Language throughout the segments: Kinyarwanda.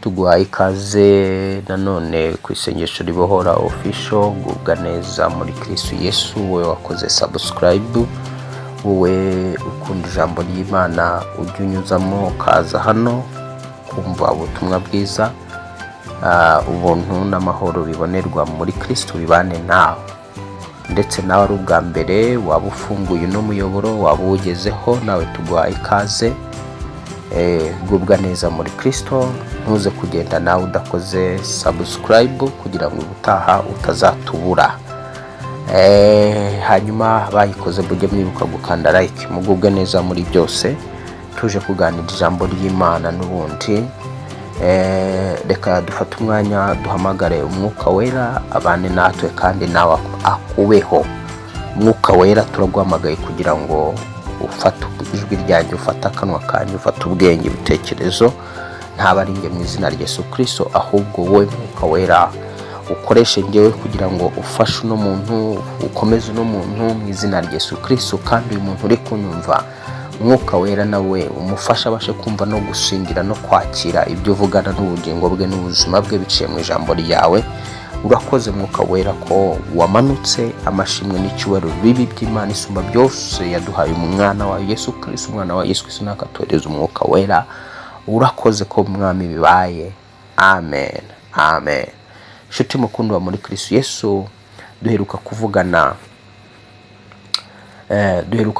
tuguhaye ikaze nanone ku isengesho ribohora official. Gubwa neza muri Kristo Yesu, wowe wakoze subscribe, wowe ukunda ijambo ry'Imana ujya unyuzamo kaza hano kumva ubutumwa bwiza. Ubuntu n'amahoro bibonerwa muri Kristo bibane nawe, ndetse nawe ari ubwa mbere waba ufunguye no muyoboro waba ugezeho, nawe tuguhaye ikaze. Gubwa neza muri Kristo, ntuze kugenda nawe udakoze subscribe kugira ngo ubutaha utazatubura. Hanyuma bayikoze mujye mwibuka gukanda like. Mugubwe neza muri byose, tuje kuganira ijambo ry'Imana n'ubundi. Reka dufate umwanya duhamagare umwuka wera abane natwe kandi nawe akubeho. Umwuka wera turaguhamagaye kugira ngo ufate ijwi ryanjye, ufate akanwa kanjye, ufate ubwenge, ibitekerezo, ntaba ari njye mu izina rya Yesu Kristo, ahubwo wowe mwuka wera ukoreshe njyewe kugira ngo ufashe uno muntu, ukomeze uno muntu mu izina rya Yesu Kristo. Kandi uyu muntu uri kunyumva, umwuka wera nawe umufasha abashe kumva no gusingira no kwakira ibyo uvugana n'ubugingo bwe n'ubuzima bwe biciye mu ijambo ryawe. Urakoze mwuka wera ko wamanutse. Amashimwe n'icyubahiro bibi by'Imana isumba byose yaduhaye umwana wa Yesu Kristo, umwana wa Yesu Kristo nakatwereza umwuka wera. Urakoze ko mwami bibaye. Amen, amen. Shuti mukundwa muri Kristo Yesu, duheruka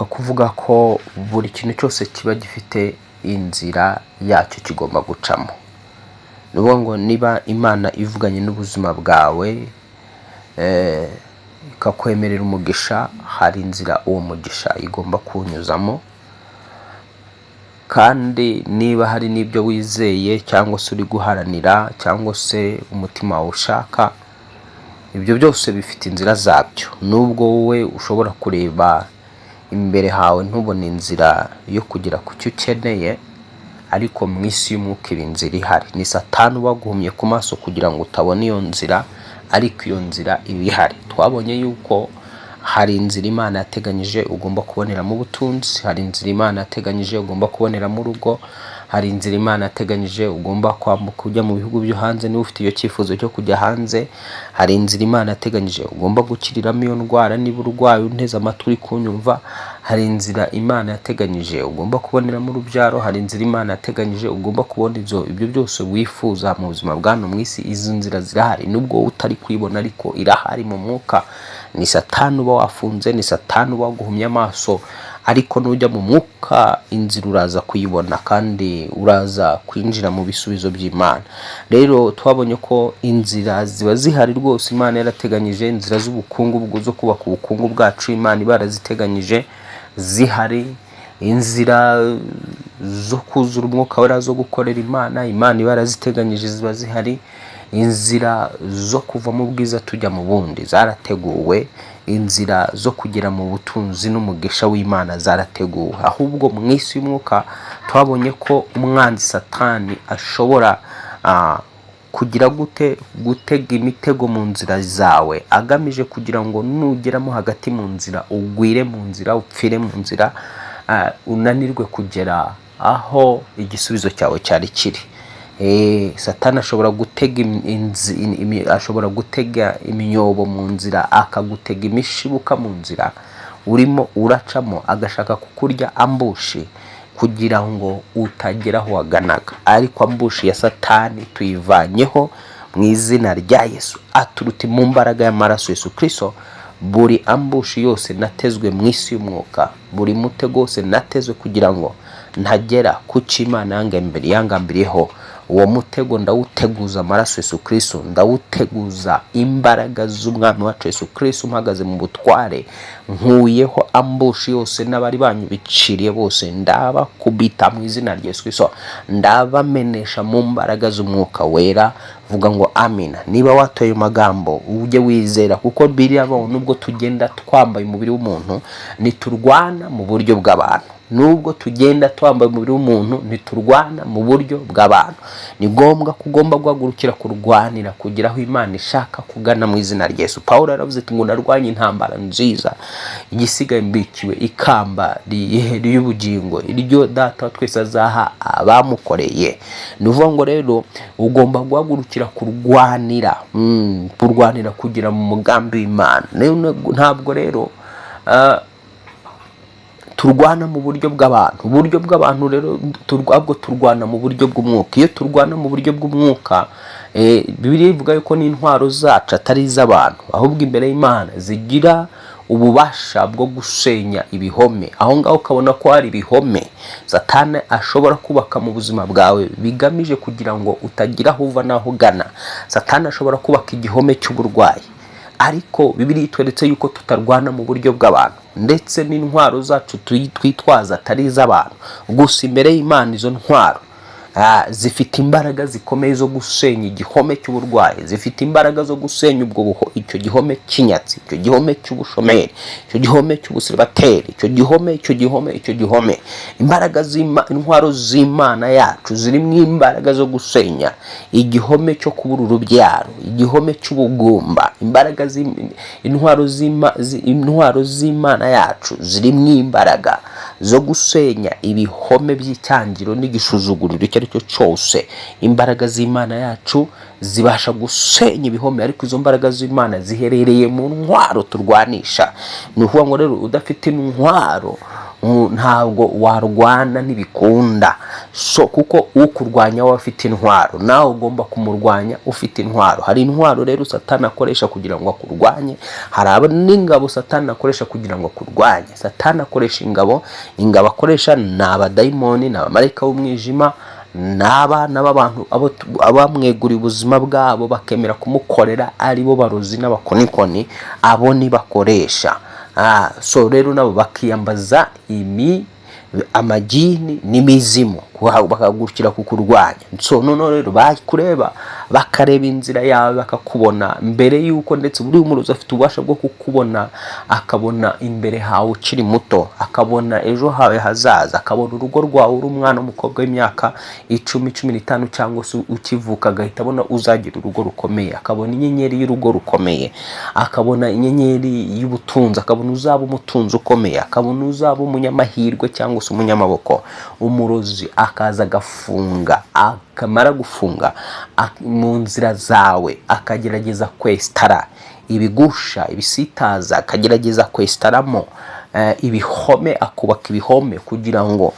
kuvuga ko buri kintu cyose kiba gifite inzira yacyo kigomba gucamo. Nuvuga ngo niba Imana ivuganye n'ubuzima bwawe ikakwemerera umugisha, hari inzira uwo mugisha igomba kunyuzamo. Kandi niba hari n'ibyo wizeye cyangwa se uri guharanira cyangwa se umutima wawe ushaka, ibyo byose bifite inzira zabyo. Nubwo wowe ushobora kureba imbere hawe ntubone inzira yo kugera ku cyo ukeneye, ariko mu isi y'umwuka inzira ihari. Ni Satani waguhumye ku maso kugira ngo utabona iyo nzira, ariko iyo nzira iba ihari. Twabonye yuko hari inzira Imana yateganyije ugomba kuboneramo ubutunzi, hari inzira Imana yateganyije ugomba kuboneramo urugo, hari inzira Imana yateganyije ugomba kwambuka ujya mu bihugu byo hanze niba ufite iyo cyifuzo cyo kujya hanze, hari inzira Imana yateganyije ugomba gukiriramo iyo ndwara niba urwaye unteze amatwi uri kunyumva, hari inzira Imana yateganyije ugomba kuboneramo urubyaro, hari inzira Imana yateganyije ugomba kubona ibyo byose wifuza mu buzima bw'ano mu isi. Izo nzira zirahari, nubwo utari kwibona ariko irahari mu mwuka. Ni Satani uba wafunze, ni Satani uba waguhumye amaso, ariko nujya mu mwuka inzira uraza kuyibona kandi uraza kwinjira mu bisubizo by'Imana. Rero twabonye ko inzira ziba zihari rwose. Imana yarateganyije inzira z'ubukungu, zo kubaka ubukungu bwacu, Imana ibaraziteganyije zihari. Inzira zo kuzura umwuka wera, zo gukorera Imana, Imana ibaraziteganyije ziba zihari. Inzira zo kuva mu bwiza tujya mu bundi zarateguwe. Inzira zo kugera mu butunzi n'umugisha w'Imana zarateguwe. Ahubwo mu isi y'umwuka twabonye ko umwanzi Satani ashobora kugira gutega imitego mu nzira zawe, agamije kugira ngo nugeramo hagati mu nzira ugwire mu nzira, upfire mu nzira, unanirwe kugera aho igisubizo cyawe cyari kiri. Satani ashobora gutega imyobo mu nzira, akagutega imishibuka mu nzira urimo uracamo, agashaka kukurya ambushi kugira ngo utagera aho waganaga. Ariko ambushi ya Satani tuyivanyeho mu izina rya Yesu, aturuta mu mbaraga y'amaraso Yesu Kristo. Buri ambushi yose natezwe mu isi y'umwuka, buri mutego wose natezwe kugira ngo ntagera ku cyo Imana yangambiriyeho, uwo mutego ndawuteguza amaraso Yesu Kristo, ndawuteguza imbaraga z'umwami wacu Yesu Kristo. Mpagaze mu butware, nkuyeho ambushi yose n'abari banyubiciriye bose, ndabakubita mu izina rya Yesu Kristo, ndabamenesha mu mbaraga z'umwuka wera. Vuga ngo amina. Niba watoye magambo ujye wizera, kuko biriya nubwo tugenda twambaye umubiri w'umuntu, niturwana mu buryo bw'abantu. nubwo tugenda twambaye umubiri w'umuntu ntiturwana mu buryo bw'abantu. Ni ngombwa ko ugomba guhagurukira kurwanira kugira aho Imana ishaka kugana mu izina rya Yesu. Pawulo yaravuze ati ngo narwanye intambara nziza, igisigaye mbikiwe ikamba ry'ubugingo, iryo Data wa twese azaha abamukoreye. Ni ukuvuga ngo rero ugomba guhagurukira kurwanira kugira mu mugambi w'Imana. Ntabwo rero turwana mu buryo bw'abantu rero ahubwo turwana mu buryo bw'umwuka. Iyo turwana mu buryo bw'umwuka, Bibiliya ivuga yuko n'intwaro zacu atari iz'abantu, ahubwo imbere y'Imana zigira ububasha bwo gusenya ibihome. Aho ngaho ukabona ko hari ibihome Satani ashobora kubaka mu buzima bwawe bigamije kugira ngo utagira aho uva n'aho ugana. Satani ashobora kubaka igihome cy'uburwayi, ariko Bibiliya itweretse yuko tutarwana mu buryo bw'abantu, ndetse n'intwaro zacu twitwaza atari iz'abantu gusa. Imbere y'Imana izo ntwaro zifite imbaraga zikomeye zo gusenya igihome cy'uburwayi, zifite imbaraga zo gusenya icyo gihome cy'inyatsi, icyo gihome cy'ubushomeri, icyo gihome cy'ubusiribateri, icyo gihome. Intwaro z'Imana yacu zirimo imbaraga zo gusenya igihome cyo kubura urubyaro, igihome cy'ubugumba. Intwaro z'Imana yacu zirimo imbaraga zo gusenya ibihome by'icyangiro n'igisuzuguriro icyo ari cyo cyose. Imbaraga z'Imana yacu zibasha gusenya ibihome, ariko izo mbaraga z'Imana ziherereye mu ntwaro turwanisha. Ni ukuvuga ngo rero udafite intwaro ntabwo warwana ntibikunda. Kuko ukurwanya we afite intwaro, nawe ugomba kumurwanya ufite intwaro. Hari intwaro rero Satani akoresha kugira ngo akurwanye, hari n'ingabo Satani akoresha kugira ngo akurwanye. Satani akoresha ingabo akoresha ni abadayimoni, ni abamarayika b'umwijima, n'abana b'abantu abamweguriye ubuzima bwabo bakemera kumukorera, aribo barozi n'abakonikoni, abo ni bakoresha. Rero nabo bakiyambaza amagini n'imizimu bakagurukira kukurwanya. Noneho rero bakureba bakareba inzira yawe bakakubona mbere yuko, ndetse buri umurozi afite ububasha bwo kukubona, akabona imbere hawe ukiri muto, akabona ejo hawe hazaza, akabona urugo rwawe uri umwana w'umukobwa w'imyaka 10, 15 cyangwa se ukivuka, agahita abona uzagira urugo rukomeye, akabona inyenyeri y'urugo rukomeye, akabona inyenyeri y'ubutunzi, akabona uzaba umutunzi ukomeye, akabona uzaba umunyamahirwe cyangwa se umunyamaboko. Umurozi akaza agafunga, akamara gufunga mu nzira zawe, akagerageza kwestara ibigusha, ibisitaza, akagerageza kwestaramo ibihome, akubaka ibihome kugira ngo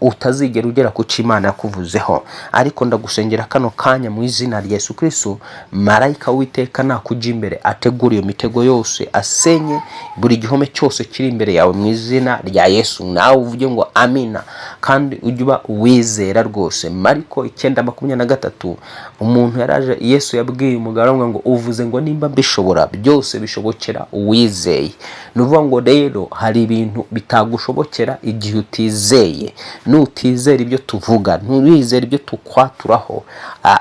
utazigera ugera ku cyo Imana yakuvuzeho. Ariko ndagusengera kano kanya mu izina rya Yesu Kristo, marayika w'Uwiteka nakujya imbere, ategura iyo mitego yose, asenye buri gihome cyose kiri imbere yawe mu izina rya Yesu. Nawe uvuge ngo amina, kandi ujye uba wizera rwose. Mariko 9:23, umuntu yaraje, Yesu yabwiye umugaragu ngo uvuze ngo nimba mbishobora, byose bishobokera uwizeye. Ni ukuvuga ngo rero hari ibintu bitagushobokera igihe utizeye. Nutizera ibyo tuvuga, nturizera ibyo tukwaturaho,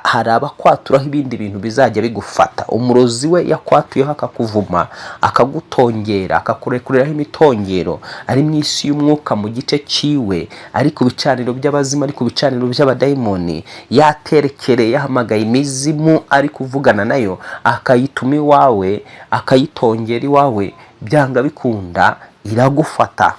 hari abakwaturaho ibindi bintu bizajya bigufata. Umurozi we yakwatuyeho akakuvuma, akagutongera, akakurekuriraho imitongero, ari mu isi y'umwuka mu gice ciwe, ari ku bicaniro by'abazima, ari ku bicaniro by'abadayimoni, yaterekereye, yahamagaye imizimu, ari kuvugana nayo, akayituma iwawe, akayitongera iwawe, byanga bikunda iragufata.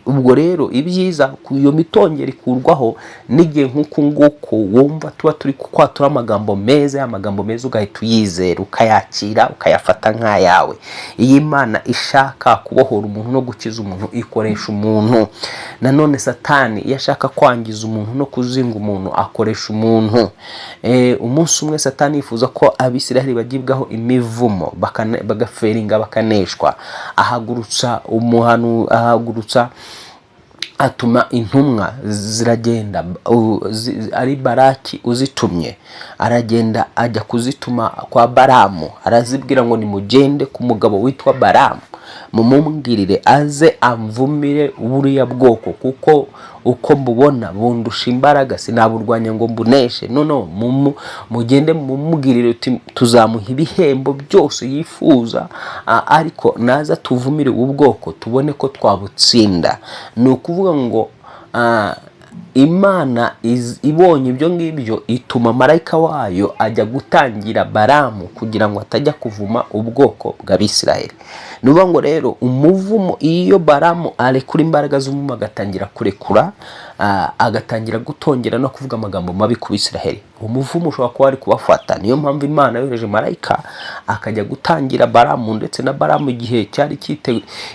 Ubwo rero ibyiza iyo mitongero ikurwaho n'igihe nk'uku nguko wumva tuba turi kwatura amagambo meza, y'amagambo meza ugahita uyizera, ukayakira, ukayafata nk'ayawe. Iyi Imana ishaka kubohora umuntu no gukiza umuntu, ikoresha umuntu. Nanone Satani iyo ashaka kwangiza umuntu no kuzinga umuntu, akoresha umuntu. Umunsi umwe Satani yifuza ko Abisiraheli bagibwaho imivumo, bagaferinga, bakaneshwa. Ahagurutsa atuma intumwa ziragenda, ari Baraki uzitumye, aragenda ajya kuzituma kwa Baramu, arazibwira ngo nimugende ku mugabo witwa Baramu mumumbwirire aze amvumire buriya bwoko, kuko uko mbubona bundusha imbaraga, sinaburwanya ngo mbuneshe. No, mugende mumubwirire uti tuzamuha ibihembo byose yifuza, ariko naza tuvumire ubwoko tubone ko twabutsinda. Ni ukuvuga ngo Imana ibonye ibyo ngibyo ituma marayika wayo ajya gutangira Baramu kugira ngo atajya kuvuma ubwoko bw'Abisirayeli. Nuvuga ngo rero umuvumo, iyo Baramu arekura imbaraga z'umuvumo agatangira kurekura, agatangira gutongera no kuvuga amagambo mabi ku Bisirayeli, umuvumo ushobora kuba ari kubafata. Niyo mpamvu Imana yohereje marayika akajya gutangira Baramu, ndetse na Baramu igihe cyari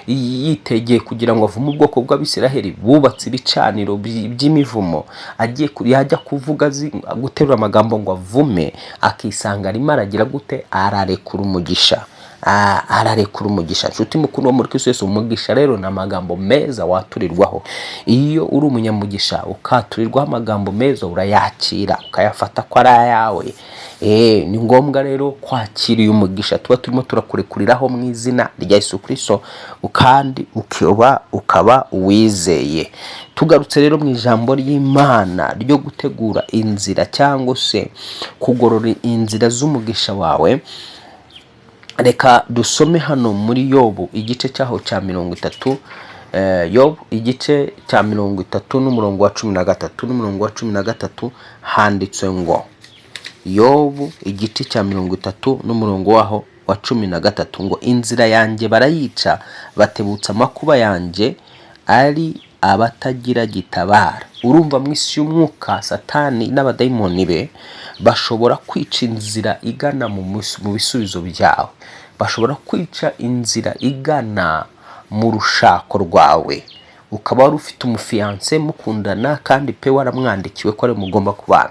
yitegeye kugira ngo avume ubwoko bw'Abisirayeli, bubatse ibicaniro by'imivumo, yajya kuvuga guterura amagambo ngo avume, akisanga arimo aragira gute, ararekura umugisha. Ararekura umugisha. Nshuti mukuru wo muri Kristo Yesu, umugisha rero ni amagambo meza waturirwaho. Iyo uri umunyamugisha ukaturirwaho amagambo meza, urayakira ukayafata ko ari ayawe. Ni ngombwa rero kwakira uyu mugisha tuba turimo turakurekuriraho mu izina rya Yesu Kristo, kandi ukaba uwizeye. Tugarutse rero mu ijambo ry'Imana ryo gutegura inzira cyangwa se kugorora inzira z'umugisha wawe, reka dusome hano muri Yobu igice cyaho cya 30. Yobu igice cya 30 n'umurongo wa 13 n'umurongo wa 13 handitse ngo, Yobu igice cya 30 n'umurongo waho wa 13 ngo, inzira yanjye barayica, batebutsa amakuba yanjye, ari abatagira gitabara. Urumva mu isi y'umwuka Satani n'abadayimoni be bashobora kwica inzira igana mu bisubizo byawe, bashobora kwica inzira igana mu rushako rwawe. Ukaba wari ufite umufiance mukundana kandi pe waramwandikiwe ko ari mugomba kubana,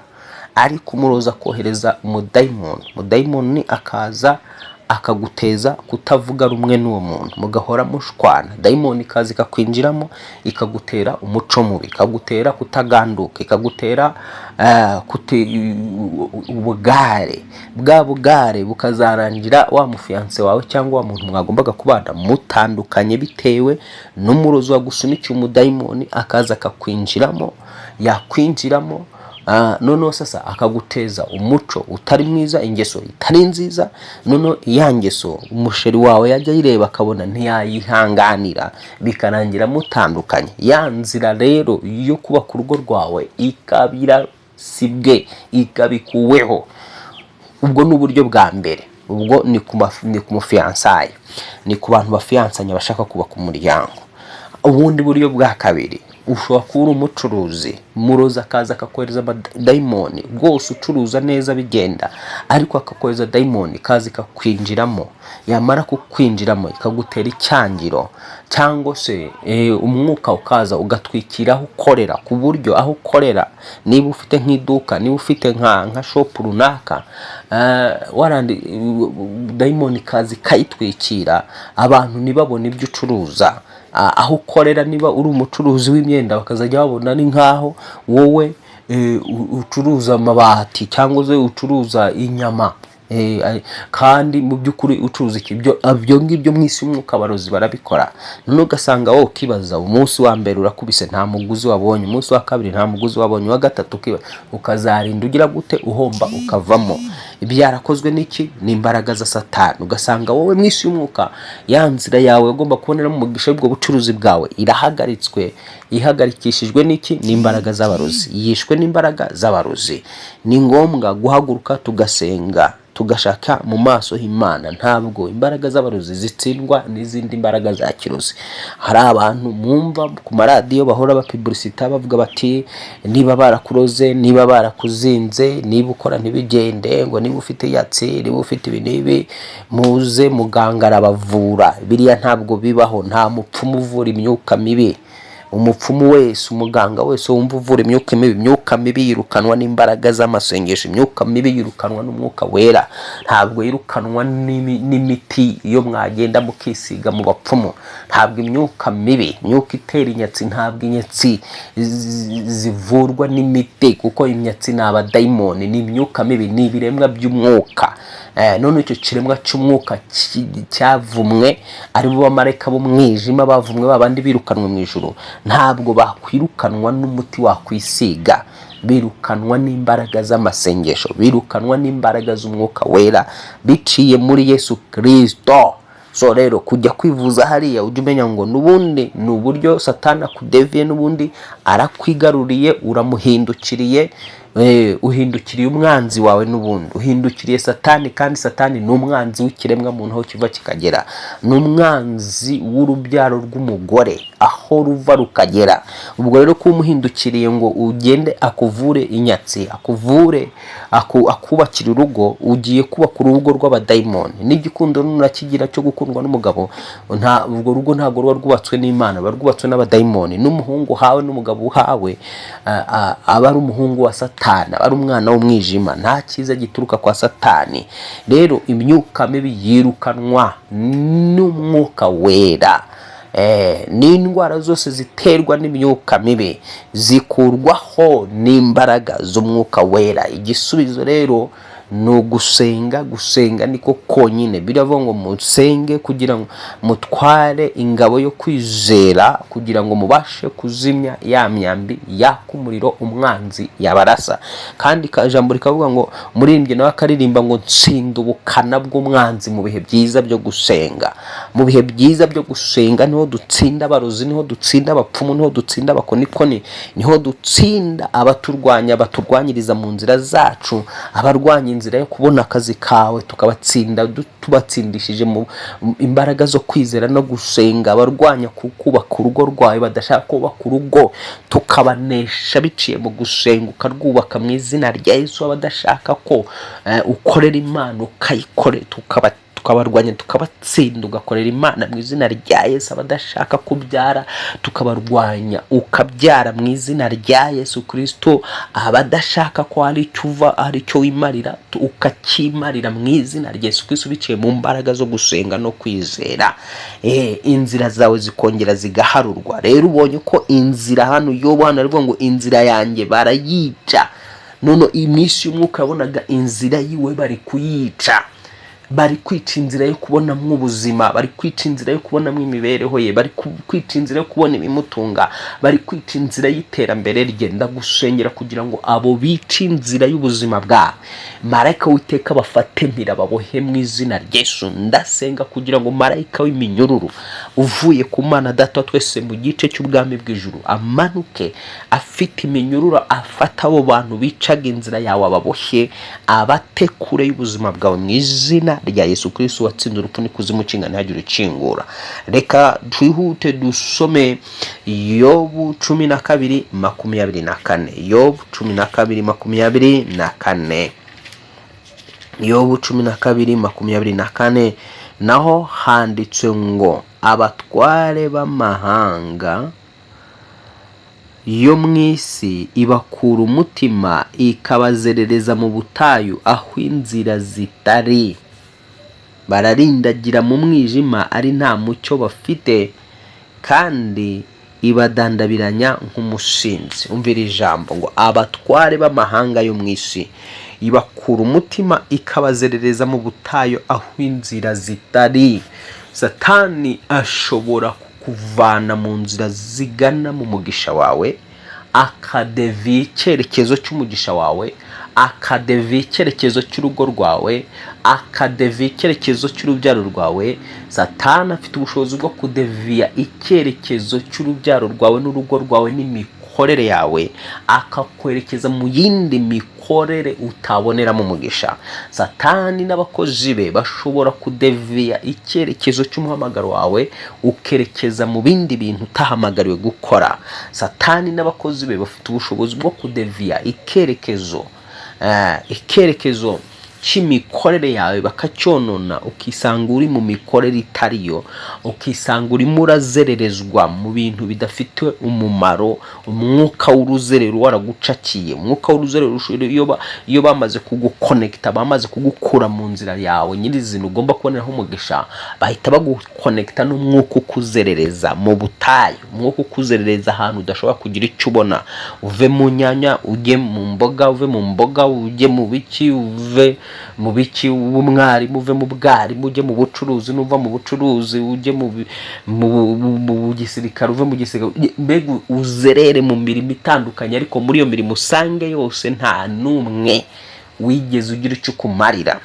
ariko umuroza kohereza umudayimoni akaza akaguteza kutavuga rumwe n'uwo muntu, mugahora mushwana. Dayimoni kazi kakwinjiramo ikagutera umuco mubi, ikagutera kutaganduka, ikagutera ubugare. Bwa bugare bukazarangira wa mufiance wawe cyangwa wa muntu mwagombaga kubana mutandukanye, bitewe n'umurozi wagusunikiye umudayimoni akaza akakwinjiramo, yakwinjiramo noneho sasa akaguteza umuco utari mwiza, ingeso itari nziza. Noneho ya ngeso umusheri wawe yajya yireba akabona ntiyayihanganira, bikarangira mutandukanye. Ya nzira rero yo kuba ku rugo rwawe ikabira sibwe, ikabikuweho. Ubwo ni uburyo bwa mbere. Ubwo ni ku mufiansaye, ni ku bantu bafiansanya bashaka kuba ku muryango. Ubundi buryo bwa kabiri, ushobora kuba umucuruzi, muroza akaza akakohereza dayimoni rwose, ucuruza neza bigenda, ariko akakohereza dayimoni kazi kakwinjiramo. Yamara kukwinjiramo ikagutera icyangiro, cyangwa se umwuka ukaza ugatwikira aho ukorera, ku buryo aho ukorera, niba ufite nk'iduka, niba ufite nka shop runaka, warandi dayimoni kazi kayitwikira, abantu ntibabone ibyo ucuruza. Aho ukorera, niba uri umucuruzi w'imyenda, bakazajya babona ni nkaho wowe ucuruza amabati cyangwa se ucuruza inyama, kandi mu by'ukuri ucuruza ibyo ngibyo. mu isi y'umwuka abarozi barabikora. None ugasanga wowe ukibaza, umunsi wa mbere urakubise nta muguzi wabonye, umunsi wa kabiri nta muguzi wabonye, wa gatatu ukazarinda ugira gute, uhomba ukavamo. Ibyarakozwe n'iki? Ni imbaraga za Satani. Ugasanga wowe mu isi y'umwuka ya nzira yawe ugomba kuboneramo umugisha w'ubwo bucuruzi bwawe irahagaritswe. Ihagarikishijwe n'iki? Ni imbaraga z'abarozi, yishwe n'imbaraga z'abarozi. Ni ngombwa guhaguruka tugasenga, tugashaka mu maso h'Imana. Ntabwo imbaraga z'abarozi zitsindwa n'izindi mbaraga za kirozi. Hari abantu mwumva ku maradiyo bahora bapublicita bavuga bati, niba barakuroze, niba barakuzinze, niba ukora ntibigende, ngo niba ufite yatsi, niba ufite ibi n'ibi, muze muganga arabavura. Biriya ntabwo bibaho. Nta mupfumu uvura imyuka mibi. umupfumu wese, umuganga wese wumva uvura imyuka mibi yirukanwa n'imbaraga z'amasengesho. Imyuka mibi yirukanwa n'umwuka wera, ntabwo yirukanwa n'imiti iyo mwagenda mukisiga mu bapfumu. Ntabwo imyuka mibi, imyuka itera inyatsi, ntabwo inyatsi zivurwa n'imiti, kuko imyatsi ni abadayimoni, ni imyuka mibi, ni ibiremwa by'umwuka. None icyo kiremwa cy'umwuka cyavumwe ari bo bamarayika b'umwijima bavumwe, babandi birukanwe mu ijuru, ntabwo bakwirukanwa n'umuti wakwisiga, birukanwa n'imbaraga z'amasengesho, birukanwa n'imbaraga z'umwuka wera biciye muri Yesu Kristo. So rero kujya kwivuza hariya ujye umenya ngo n'ubundi ni uburyo Satani akudeviye, n'ubundi arakwigaruriye, uramuhindukiriye, uhindukiriye umwanzi wawe, n'ubundi uhindukiriye Satani. Kandi Satani ni umwanzi w'ikiremwa muntu aho kiva kikagera, ni umwanzi w'urubyaro rw'umugore aho ruva rukagera. Ubwo rero ko umuhindukiriye ngo ugende akuvure inyatsi, akuvure akubakira urugo, ugiye kubaka urugo rw'abadayimoni. N'igikundo nurakigira cyo gukundwa n'umugabo, ubwo rugo ntabwo ruba rwubatswe n'Imana, ruba rwubatswe n'abadayimoni. N'umuhungu hawe n'umugabo uhawe aba ari umuhungu wa Satani, aba ari umwana w'umwijima, nta cyiza gituruka kwa Satani. Rero imyuka mibi yirukanwa n'umwuka wera. N'indwara zose ziterwa n'imyuka mibi zikurwaho n'imbaraga z'umwuka wera. Igisubizo rero ni ugusenga. Gusenga niko konyine. Biravuga ngo musenge kugira ngo mutware ingabo yo kwizera, kugira ngo mubashe kuzimya ya myambi yaka umuriro umwanzi yabarasa. Kandi ijambo rikavuga ngo muririmbye nawe akaririmba ngo ntsinda ubukana bw'umwanzi mu bihe byiza byo gusenga. Mu bihe byiza byo gusenga niho dutsinda abarozi, niho dutsinda abapfumu, niho dutsinda abakonikoni, niho dutsinda abaturwanya, baturwanyiriza mu nzira zacu, abarwanya inzira yo kubona akazi kawe tukabatsinda, tubatsindishije mu imbaraga zo kwizera no gusenga. Abarwanya kubaka urugo rwawe, badashaka kubaka urugo, tukabanesha biciye mu gusenga, ukarwubaka mu izina rya Yesu. Abadashaka ko ukorera Imana ukayikore, tukabarwanya tukabatsinda, ugakorera Imana mu izina rya Yesu. Abadashaka kubyara tukabarwanya ukabyara mu izina rya Yesu Kristo. Abadashaka ko hari icyo uva, hari icyo wimarira, ukakimarira mu izina rya Yesu Kristo biciye mu mbaraga zo gusenga no kwizera. Inzira zawe zikongera zigaharurwa. Rero ubonye ko inzira hano Yobu hano arivuga ngo inzira yanjye barayica. None iminsi y'umwuka yabonaga inzira yiwe bari kuyica, bari kwica inzira yo kubonamo ubuzima, bari kwica inzira yo kubonamo imibereho ye, bari kwica inzira yo kubona ibimutunga, bari kwica inzira y'iterambere rye. Ndagusengera kugira ngo abo bica inzira y'ubuzima bwawe, marayika w'iteka bafate mpira babohe mu izina rya Yesu. Ndasenga kugira ngo marayika w'iminyururu uvuye ku Mana Data twese mu gice cy'ubwami bw'ijuru amanuke afite iminyururu, afata abo bantu bicaga inzira yawe, ababoshye, abatekure y'ubuzima bwawe mu izina rya Yesu Kristo watsinze urupfu n'ikuzimu kingana ntihagire ukingura. Reka twihute dusome Yobu 12:24. Yobu 12:24. Yobu 12:24 naho handitse ngo abatware b'amahanga yo mu isi ibakura umutima, ikabazerereza mu butayu aho inzira zitari. Bararindagira mu mwijima ari nta mucyo bafite, kandi ibadandabiranya nk'umusinzi. Umvira ijambo ngo abatware b'amahanga yo mu isi ibakura umutima, ikabazerereza mu butayu aho inzira zitari. Satani ashobora kukuvana mu nzira zigana mu mugisha wawe, akadeviya icyerekezo cy'umugisha wawe, akadeviya icyerekezo cy'urugo rwawe, akadeviya icyerekezo cy'urubyaro rwawe. Satani afite ubushobozi bwo kudeviya icyerekezo cy'urubyaro rwawe n'urugo rwawe n'imikorere yawe, akakwerekeza mu yindi mikorere utaboneramo umugisha. Satani n'abakozi be bashobora kudeviya icyerekezo cy'umuhamagaro wawe ukerekeza mu bindi bintu utahamagariwe gukora. Satani n'abakozi be bafite ubushobozi bwo kudeviya icyerekezo cy'imikorere yawe bakacyonona, ukisanga uri mu mikorere itariyo, ukisanga urimo urazererezwa mu bintu bidafite umumaro. Umwuka w'uruzerero waragucakiye. Umwuka w'uruzerero iyo bamaze kugukonekita, bamaze kugukura mu nzira yawe nyirizina ugomba kuboneraho umugisha, bahita bagukonekita n'umwuka ukuzerereza mu butayu, umwuka ukuzerereza ahantu udashobora kugira icyo ubona. Uve mu nyanya ujye mu mboga, uve mu mboga ujye mu biki, uve mu biki w'umwarimu, uve mu bwarimu ujye mu bucuruzi, nuva mu bucuruzi ujye mu gisirikare, uve mu gisirikare, mbega uzerere mu mirimo itandukanye, ariko muri iyo mirimo usange yose nta n'umwe wigeze ugira icyo ukumarira.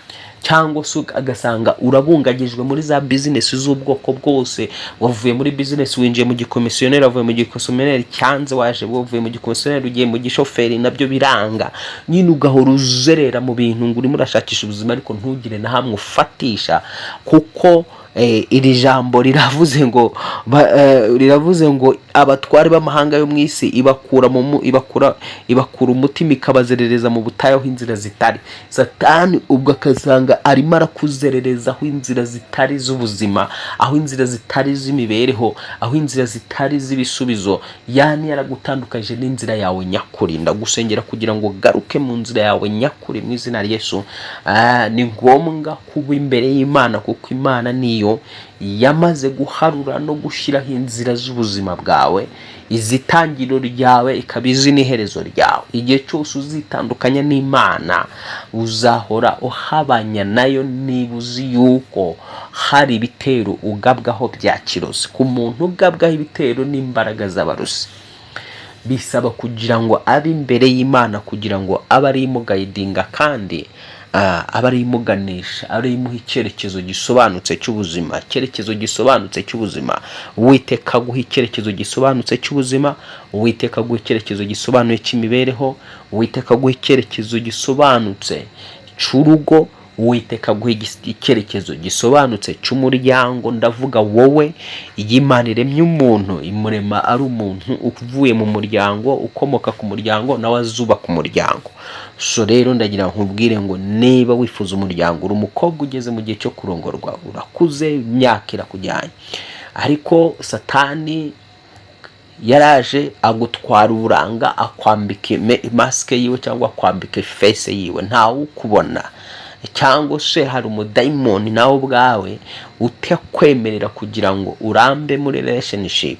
Cyangwa se agasanga urabungagijwe muri za business z'ubwoko bwose. Wavuye muri business winjiye mu gikomisiyoneri, wavuye mu gikomisiyoneri cyanze, waje wavuye mu gikomisiyoneri ugiye mu gishoferi, nabyo biranga. Nyine ugahora uzerera mu bintu ngo urimo urashakisha ubuzima ariko ntugire na hamwe ufatisha, kuko iri jambo riravuze ngo abatwari b'amahanga yo mu isi ibakura umutima ikabazerereza mu butayu aho inzira zitari. Satani ubwo akasanga arimo arakuzerereza aho inzira zitari z'ubuzima, aho inzira zitari z'imibereho, aho inzira zitari z'ibisubizo. Yani yaragutandukanyije n'inzira yawe nyakuri. Ndagusengera kugira ngo garuke mu nzira yawe nyakuri mu izina rya Yesu. Ni ngombwa kuba imbere y'Imana, kuko Imana niyo yamaze guharura no gushyiraho inzira z'ubuzima bwawe. Izitangiro ryawe ikaba izi n'iherezo ryawe. Igihe cyose uzitandukanya n'Imana uzahora uhabanya nayo, niba uzi yuko hari ibitero ugabwaho bya kirozi. Ku muntu ugabwaho ibitero n'imbaraga z'abarusi, bisaba kugira ngo abe imbere y'Imana, kugira ngo abe ari imugayidinga, kandi aba ari imuganisha, ari imuha icyerekezo gisobanutse cy'ubuzima. Icyerekezo gisobanutse cy'ubuzima, Uwiteka guha icyerekezo gisobanutse cy'ubuzima, Uwiteka guha icyerekezo gisobanuye cy'imibereho, Uwiteka guha icyerekezo gisobanutse cy'urugo, Uwiteka guha icyerekezo gisobanutse cy'umuryango. Ndavuga wowe, Imana iremye umuntu, imurema ari umuntu uvuye mu muryango, ukomoka ku muryango, nawe azubaka umuryango. So rero ndagira nkubwire ngo niba wifuza umuryango, uri umukobwa ugeze mu gihe cyo kurongorwa, urakuze, imyaka irakujyanye, ariko Satani yaraje agutwara uburanga, akwambika maske yiwe cyangwa akwambika face yiwe, ntawe ukubona. Cyangwa se hari umudayimoni nawe ubwawe utakwemerera kugira ngo urambe muri relationship,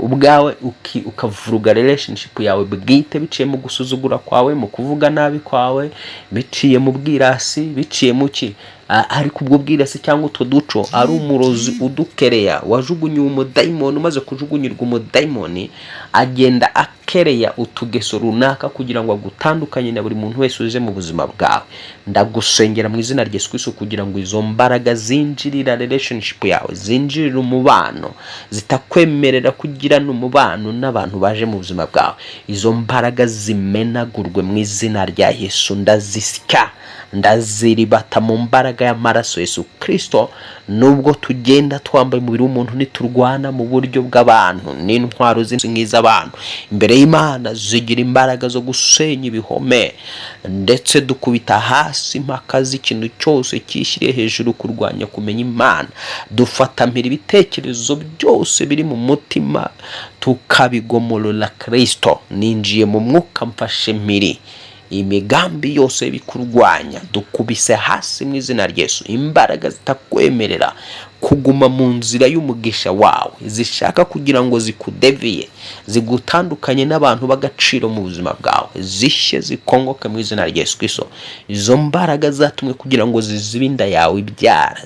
ubwawe ukavuruga relationship yawe bwite, biciye mu gusuzugura kwawe, mu kuvuga nabi kwawe, biciye mu bwirasi, biciye mu ki. Ariko ubwo bwirasi cyangwa utwo duco ari umurozi udukereya, wajugunye umudayimoni. Umaze kujugunyirwa umudayimoni, agenda akereya utugeso runaka kugira ngo agutandukanye na buri muntu wese uje mu buzima bwawe. Ndagusengera mu izina rya Yesu Kristo kugira ngo izo mbaraga zinjirira relationship yawe, zinjirira umubano, zitakwemerera kugirana umubano n'abantu baje mu buzima bwawe. Izo mbaraga zimenagurwe mu izina rya Yesu. Ndazisya, ndaziribata mu mbaraga y'amaraso Yesu Kristo. Nubwo tugenda twambaye umubiri w'umuntu, niturwana mu buryo bw'abantu n'intwaro z'abantu, imbere y'Imana zigira imbaraga zo gusenya ibihome, ndetse dukubita hasi impaka z'ikintu cyose cyishyiriye hejuru kurwanya kumenya Imana. Dufatamira ibitekerezo byose biri mu mutima tukabigomorora Kristo. Ninjiye mu mwuka, mfashe mpiri imigambi yose bikurwanya, dukubise hasi mu izina rya Yesu. Imbaraga zitakwemerera kuguma mu nzira y'umugisha wawe, zishaka kugira ngo zikudeviye, zigutandukanye n'abantu bagaciro mu buzima bwawe, zishye zikongoke mu izina rya Yesu Kristo. Izo mbaraga zatumwe kugira ngo zizibe inda yawe ibyara,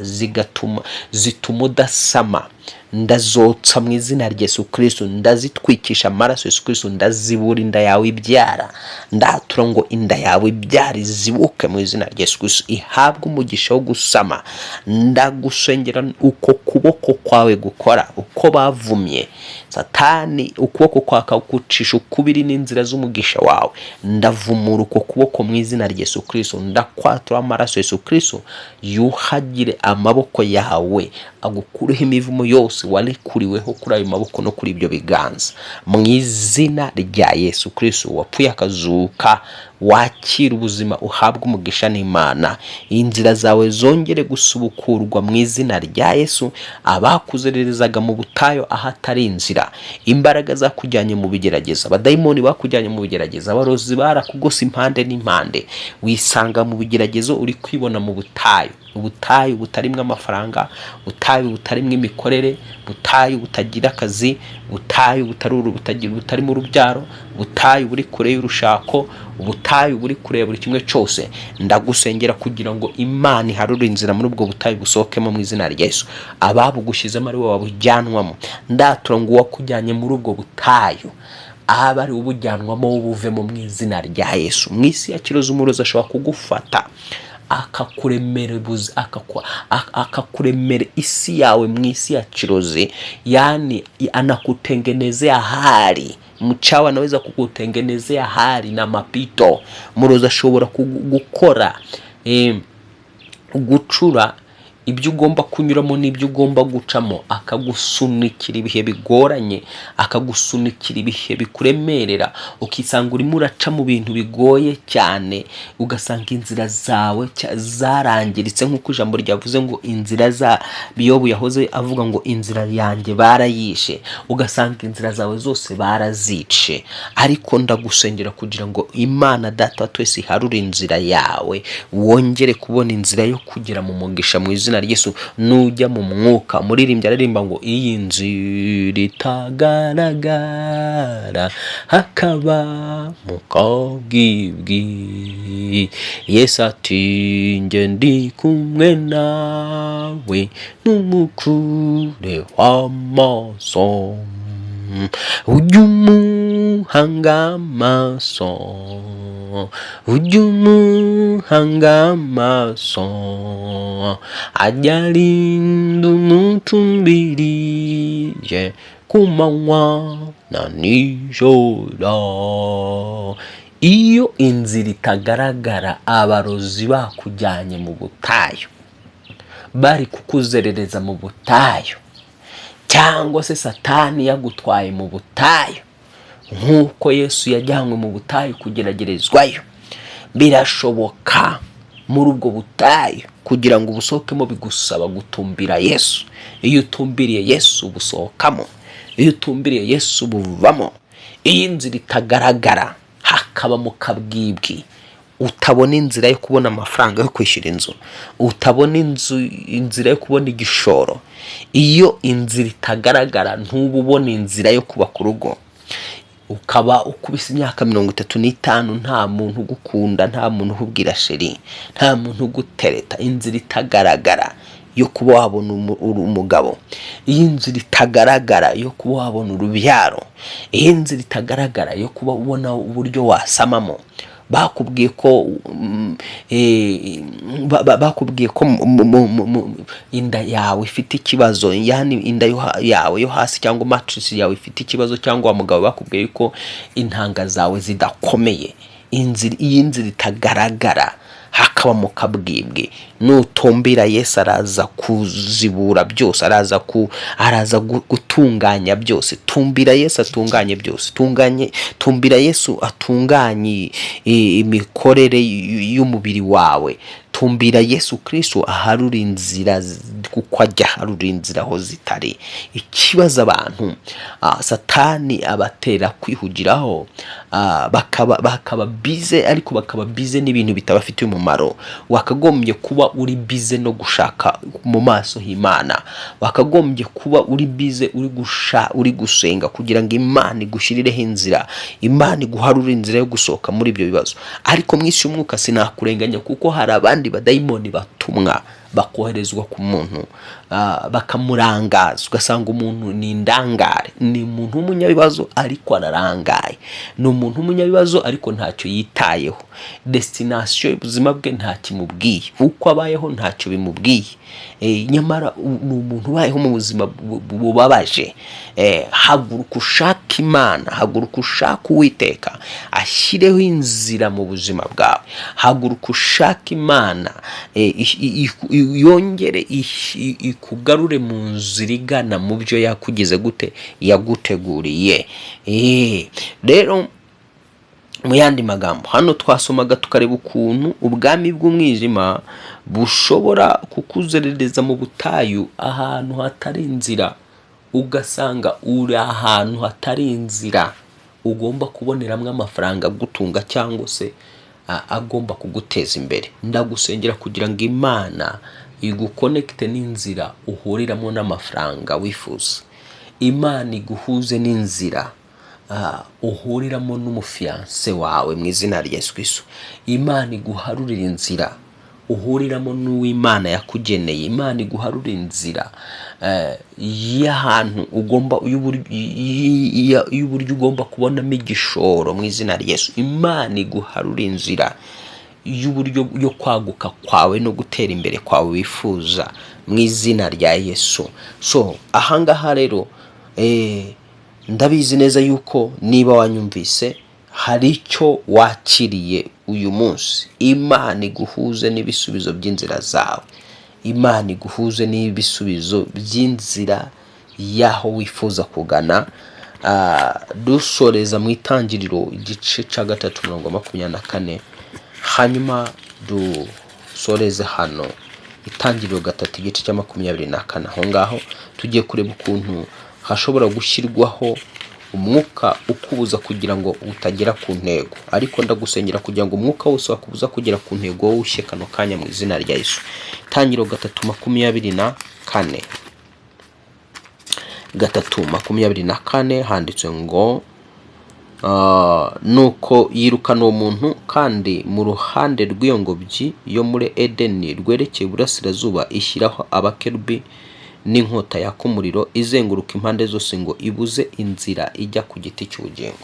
zituma udasama, ndazotsa mu izina rya Yesu Kristo. Ndazitwikisha amaraso Yesu Kristo, ndazibura inda yawe ibyara. Ndatura ngo inda yawe ibyara izibuke mu izina rya Yesu Kristo, ihabwe umugisha wo gusama. Ndagusengera uko kuboko kwawe gukora, uko bavumye Satani, ukuboko kwakagucisha ukubiri n'inzira z'umugisha wawe. Ndavumura uko kuboko mu izina rya Yesu Kristo. Ndakwatura amaraso Yesu Kristo yuhagire amaboko yawe, agukureho imivumo yose cyose warekuriweho kuri ayo maboko no kuri ibyo biganza, mu izina rya Yesu Kristo wapfuye akazuka, wakira ubuzima, uhabwa umugisha n'Imana, inzira zawe zongere gusubukurwa mu izina rya Yesu. Abakuzererezaga mu butayo ahatari inzira, imbaraga zakujyanye mu bigerageza, abadayimoni bakujyanye mu bigerageza, abarozi barakugose impande n'impande, wisanga mu bigeragezo uri kwibona mu butayu, ubutayu butarimwe amafaranga, ubutayu butarimwe imikorere, ubutayu butagira akazi, ubutayu butarimo urubyaro, ubutayu buri kure y'urushako, ubutayu buri kure buri kimwe cyose. Ndagusengera kugira ngo Imana iharure inzira muri ubwo butayu busohokemo mu izina rya Yesu. Ababugushyizemo ari wowe wabujyanwamo, ndatura ngo uwakujyanye muri ubwo butayu aba ari ubujyanwamo ubuvemo mu izina rya Yesu. Mu isi ya kirozi umurozi ashobora kugufata akakuremera isi yawe mu isi ya kirozi, yani anakutengenezea hali. Mchawi anaweza kukutengenezea hali na mapito. Murozi ashobora gukora gucura ibyo ugomba kunyuramo n'ibyo ugomba gucamo, akagusunikira ibihe bigoranye, akagusunikira ibihe bikuremerera, ukisanga urimo uraca mu bintu bigoye cyane, ugasanga inzira zawe zarangiritse, nk'uko ijambo ryavuze ngo inzira za Yobu yahoze avuga ngo inzira yanjye barayishe, ugasanga inzira zawe zose barazice. Ariko ndagusengera kugira ngo Imana Data twese iharure inzira yawe, wongere kubona inzira yo kugera mu mugisha mu izina rya Yesu. Nujya mu mwuka, muririmbyi aririmba ngo iyi nzira itagaragara hakaba mu kabwibwi, Yesu ati nge ndi kumwe nawe n'umukure w'amaso, ujya umuhanga amaso, ujya umuhanga amaso, ajya arinda umutumbiriye ku manywa na nijoro. Iyo inzira itagaragara, abarozi bakujyanye mu butayu, bari kukuzerereza mu butayu, cyangwa se Satani yagutwaye mu butayu, nk'uko Yesu yajyanywe mu butayu kugeragerezwayo, birashoboka muri ubwo butayu kugira ngo ubusohokemo bigusaba gutumbira Yesu. Iyo utumbiriye Yesu ubusohokamo, iyo utumbiriye Yesu buvamo. Iyi inzira itagaragara hakaba mu kabwibwi, utabona inzira yo kubona amafaranga yo kwishyura inzu, utabona inzira yo kubona igishoro. Iyo inzira itagaragara ntububona inzira yo kubaka urugo, ukaba ukubise imyaka 35 nta muntu ugukunda, nta muntu ukubwira sheri, nta muntu ugutereta. Inzira itagaragara yo kuba wabona umugabo, iyi nzira itagaragara yo kuba wabona urubyaro, iyi nzira itagaragara yo kuba ubona uburyo wasamamo. Bakubwiye ko inda yawe ifite ikibazo, yani inda yawe yo hasi cyangwa matrix yawe ifite ikibazo, cyangwa umugabo bakubwiye ko intanga zawe zidakomeye. Iyi nzira itagaragara hakaba mu kabwibwe, nutumbira Yesu araza kuzibura byose, araza gutunganya byose. Tumbira Yesu atunganye byose, tumbira Yesu atunganye imikorere y'umubiri wawe. Tumbira Yesu Kristo aharura inzira, kuko ajya aharura inzira aho zitari. Ikibazo abantu Satani abatera kwihugiraho, bakaba bize, ariko bakaba bize n'ibintu bitabafitiye umumaro. Wakagombye kuba uri bize no gushaka mu maso h'Imana, wakagombye kuba uri bize uri gusenga kugira ngo Imana igushyirireho inzira, Imana iguharure inzira yo gusohoka muri ibyo bibazo. Ariko mwisi y'umwuka sinakurenganya, kuko hari abandi badayimoni batumwa bakoherezwa ku muntu, bakamurangaza. Ugasanga umuntu ni indangare, ni umuntu w'umunyabibazo ariko ararangaye, ni umuntu w'umunyabibazo ariko ntacyo yitayeho. Destination y'ubuzima bwe ntakimubwiye, uko abayeho ntacyo bimubwiye. Nyamara ni umuntu ubayeho mu buzima bubabaje. Haguruka ushaka Imana, haguruka ushaka Uwiteka ashyireho inzira mu buzima bwawe. Haguruka ushaka Imana yongere ikugarure mu nzira igana mu byo yakugize gute, yaguteguriye. Rero mu yandi magambo, hano twasomaga tukareba ukuntu ubwami bw'umwijima bushobora kukuzerereza mu butayu, ahantu hatari inzira, ugasanga uri ahantu hatari inzira ugomba kuboneramo amafaranga agutunga cyangwa se agomba kuguteza imbere. Ndagusengera kugira ngo Imana igukonekite n'inzira uhuriramo n'amafaranga wifuza. Imana iguhuze n'inzira uhuriramo n'umufiyanse wawe mu izina rya Yesu Kristo. Imana iguharurira inzira uhuriramo n'uw'Imana yakugeneye. Imana iguharurira inzira y'ahantu y'uburyo ugomba kubonamo igishoro mu izina rya Yesu. Imana iguharurira inzira y'uburyo yo kwaguka kwawe no gutera imbere kwawe wifuza mu izina rya Yesu. So ahangaha rero ndabizi neza yuko niba wanyumvise hari icyo wakiriye uyu munsi. Imana iguhuze n'ibisubizo by'inzira zawe. Imana iguhuze n'ibisubizo by'inzira yaho wifuza kugana. Dusoreza mu Itangiriro igice cya 3:24, hanyuma dusoreze hano Itangiriro 3 igice cya 24. Aho ngaho tugiye kureba ukuntu hashobora gushyirwaho umwuka ukubuza kugira ngo utagera ku ntego. Ariko ndagusengera kugira ngo umwuka wose wakubuza kugera ku ntego wowe ushe kano kanya mu izina rya Yesu. Itangiriro 3:24. 3:24 handitse ngo nuko yirukana uwo muntu, kandi mu ruhande rw'iyo ngobyi yo muri Edeni rwerekeye iburasirazuba ishyiraho abakerubi n'inkota yaka umuriro izenguruka impande zose ngo ibuze inzira ijya ku giti cy'ubugingo.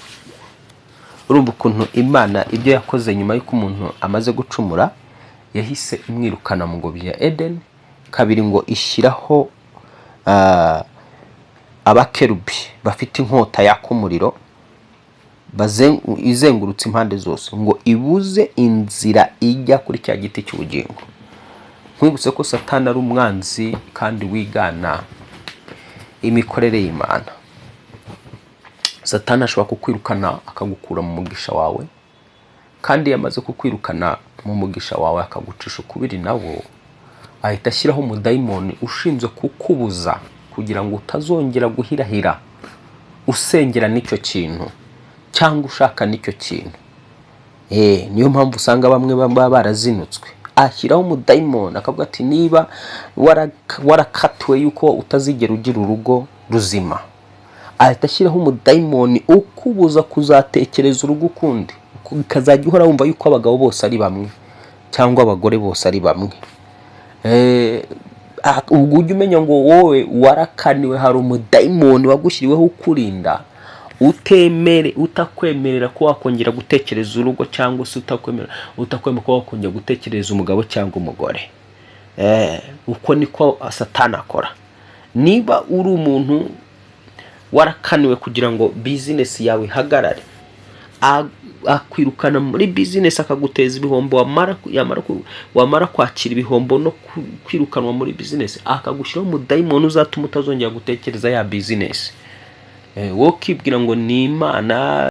Urumva ukuntu Imana ibyo yakoze nyuma y'uko umuntu amaze gucumura, yahise imwirukana mu ngobyi ya Edeni. Kabiri ngo ishyiraho abakerubi bafite inkota yaka umuriro izengurutse impande zose ngo ibuze inzira ijya kuri cya giti cy'ubugingo. Nkwibutse ko Satani ari umwanzi kandi wigana imikorere y'Imana. Satani ashobora kukwirukana akagukura mu mugisha wawe, kandi yamaze kukwirukana mu mugisha wawe akagucisha ukubiri nawo, ahita ashyiraho umudayimoni ushinzwe kukubuza kugira ngo utazongera guhirahira usengera n'icyo kintu cyangwa ushaka n'icyo kintu. Niyo mpamvu usanga bamwe baba barazinutswe. Ashyiraho umudayimoni akavuga ati niba warakatiwe yuko utazigera ugira urugo ruzima, ahita ashyiraho umudayimoni ukubuza kuzatekereza urugo ukundi, ukazajya uhora wumva yuko abagabo bose ari bamwe cyangwa abagore bose ari bamwe. Ubwo ujya umenya ngo wowe warakaniwe, hari umudayimoni wagushyiriweho ukurinda, utakwemerera ko wakongera gutekereza urugo, cyangwa se utakwemerera ko wakongera gutekereza umugabo cyangwa umugore. Uko niko Satani akora. Niba uri umuntu warakaniwe kugira ngo business yawe ihagarare, akwirukana muri business akaguteza ibihombo, wamara kwakira ibihombo no kwirukanwa muri business akagushyiraho umudayimoni uzatuma utazongera gutekereza ya business. Wowe ukibwira ngo ni Imana